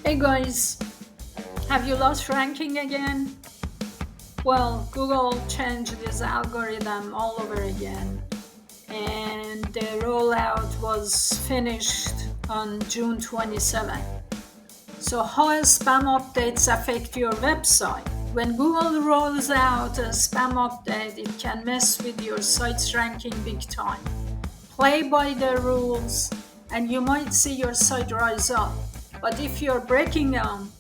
Hey guys, have you lost ranking again? Well, Google changed this algorithm all over again, and the rollout was finished on June 27. So how spam updates affect your website? When Google rolls out a spam update, it can mess with your site's ranking big time. Play by the rules and you might see your site rise up. But if you're breaking them,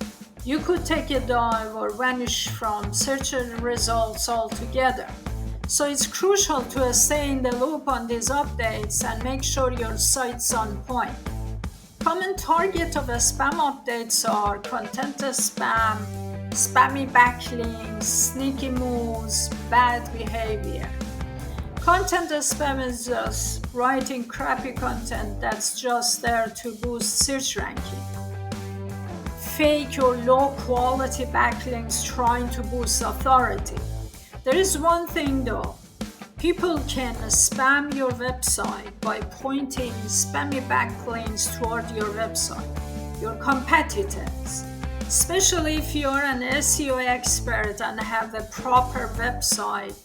you could take a dive or vanish from search results altogether. So it's crucial to stay in the loop on these updates and make sure your site's on point. Common target of spam updates are content spam, spammy backlinks, sneaky moves, bad behavior. Content spam is just writing crappy content that's just there to boost search ranking. Fake or low quality backlinks trying to boost authority. There is one thing though. People can spam your website by pointing spammy backlinks toward your website, your competitors. Especially if you're an SEO expert and have a proper website,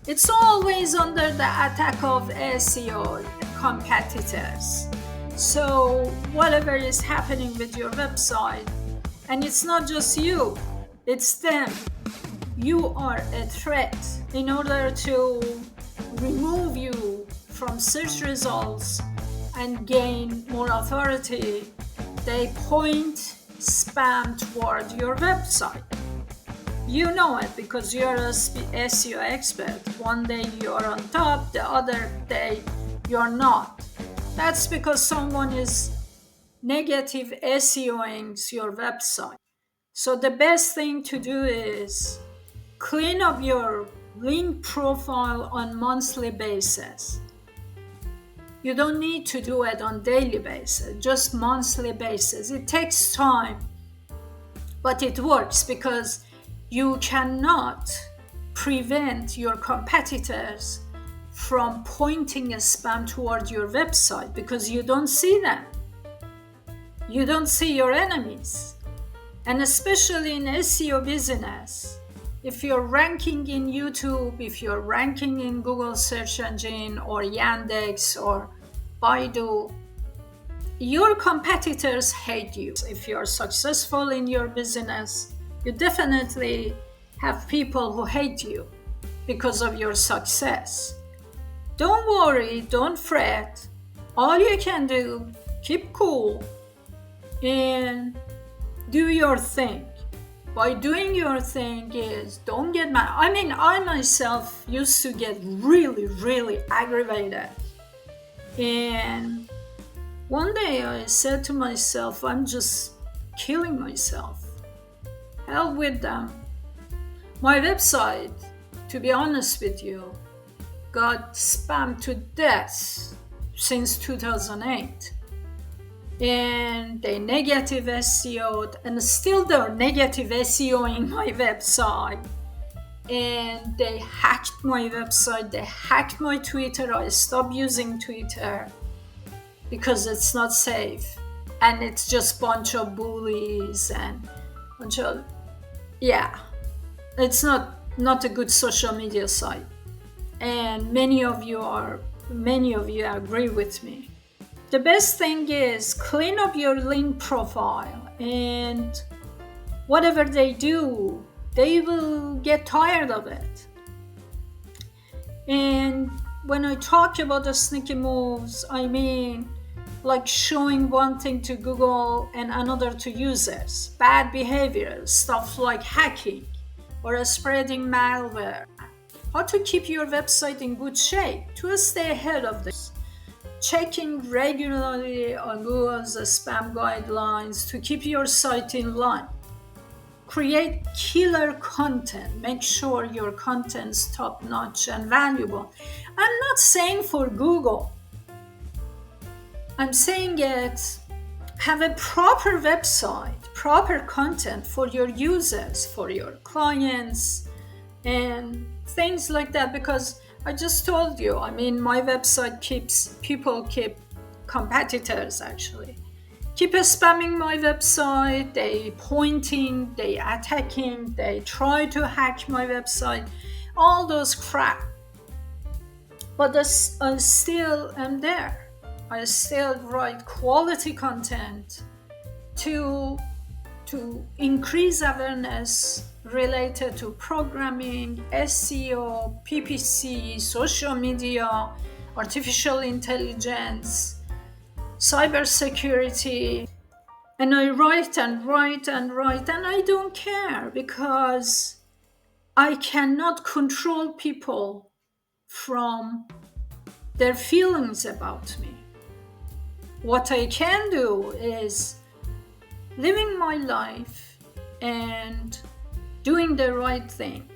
it's always under the attack of SEO competitors. So whatever is happening with your website, and it's not just you, it's them. You are a threat. In order to remove you from search results and gain more authority, they point spam toward your website. You know it because you're a SEO expert. One day you're on top, the other day you're not. That's because someone is negative SEOing your website. So the best thing to do is clean up your link profile on monthly basis. You don't need to do it on daily basis, just monthly basis. It takes time, but it works because you cannot prevent your competitors from pointing a spam toward your website because you don't see them. You don't see your enemies. And especially in SEO business, if you're ranking in YouTube, if you're ranking in Google search engine or Yandex or Baidu, your competitors hate you. If you're successful in your business, you definitely have people who hate you because of your success. Don't worry, don't fret. All you can do, keep cool and do your thing. By doing your thing is don't get mad. I myself used to get really aggravated. And one day I said to myself, I'm just killing myself. Hell with them. My website, to be honest with you, got spammed to death since 2008. And they negative SEO'd, and still they're negative SEOing my website. And they hacked my website, they hacked my Twitter. I stopped using Twitter because it's not safe. And it's just bunch of bullies and bunch of, it's not a good social media site. And many of you agree with me. The best thing is clean up your link profile, and whatever they do, they will get tired of it. And when I talk about the sneaky moves, I mean like showing one thing to Google and another to users. Bad behavior, stuff like hacking or spreading malware. How to keep your website in good shape to stay ahead of this. Checking regularly on Google's spam guidelines to keep your site in line. Create killer content. Make sure your content's top-notch and valuable. I'm not saying for Google. I'm saying it, have a proper website, proper content for your users, for your clients, and things like that, because I just told you, my website keep competitors actually keep spamming my website, they pointing, they attacking, they try to hack my website, all those crap. But I still am there. I still write quality content to increase awareness related to programming, SEO, PPC, social media, artificial intelligence, cybersecurity. And I write and write and write, and I don't care because I cannot control people from their feelings about me. What I can do is living my life and doing the right thing.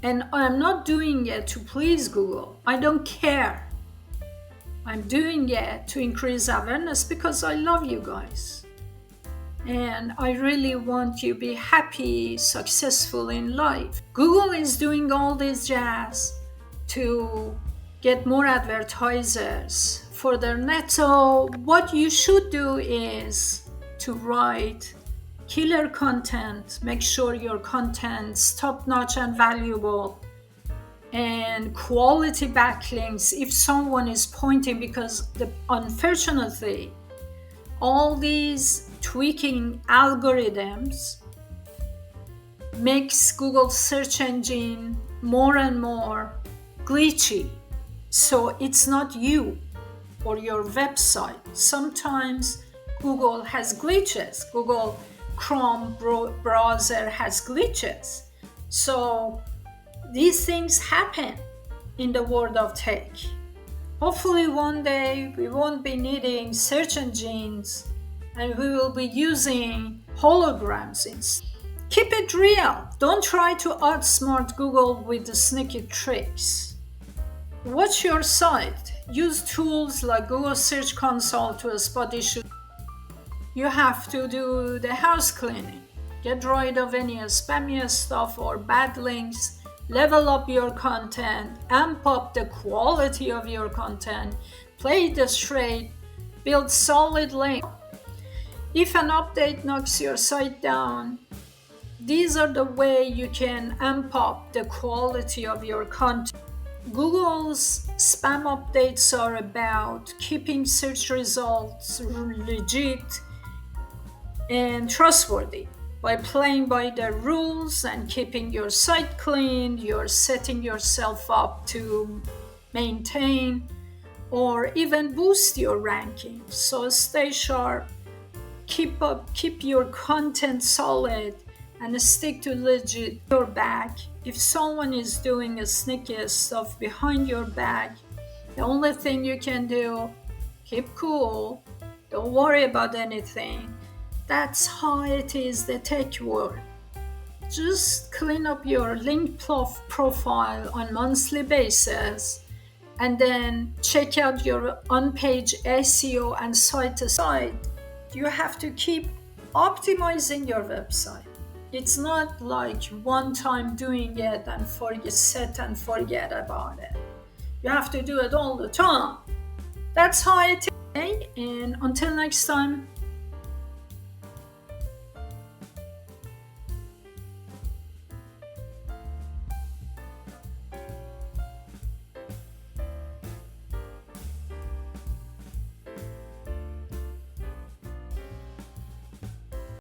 And I'm not doing it to please Google. I don't care. I'm doing it to increase awareness because I love you guys. And I really want you to be happy, successful in life. Google is doing all this jazz to get more advertisers for their net. So what you should do is to write killer content, make sure your content's top-notch and valuable, and quality backlinks if someone is pointing, because unfortunately all these tweaking algorithms makes Google search engine more and more glitchy. So it's not you or your website. Sometimes Google has glitches. Google Chrome browser has glitches. So these things happen in the world of tech. Hopefully one day we won't be needing search engines and we will be using holograms instead. Keep it real. Don't try to outsmart Google with the sneaky tricks. Watch your site. Use tools like Google Search Console to spot issues. You have to do the house cleaning. Get rid of any spammy stuff or bad links. Level up your content. Amp up the quality of your content. Play it straight. Build solid links. If an update knocks your site down, these are the way you can amp up the quality of your content. Google's spam updates are about keeping search results legit and trustworthy. By playing by the rules and keeping your site clean, you're setting yourself up to maintain or even boost your ranking. So stay sharp, keep your content solid, and stick to legit your back. If someone is doing a sneaky stuff behind your back, the only thing you can do, keep cool, don't worry about anything. That's how it is the tech world. Just clean up your link profile on monthly basis and then check out your on-page SEO and site to site. You have to keep optimizing your website. It's not like one time doing it and forget about it. You have to do it all the time. That's how it is. And until next time,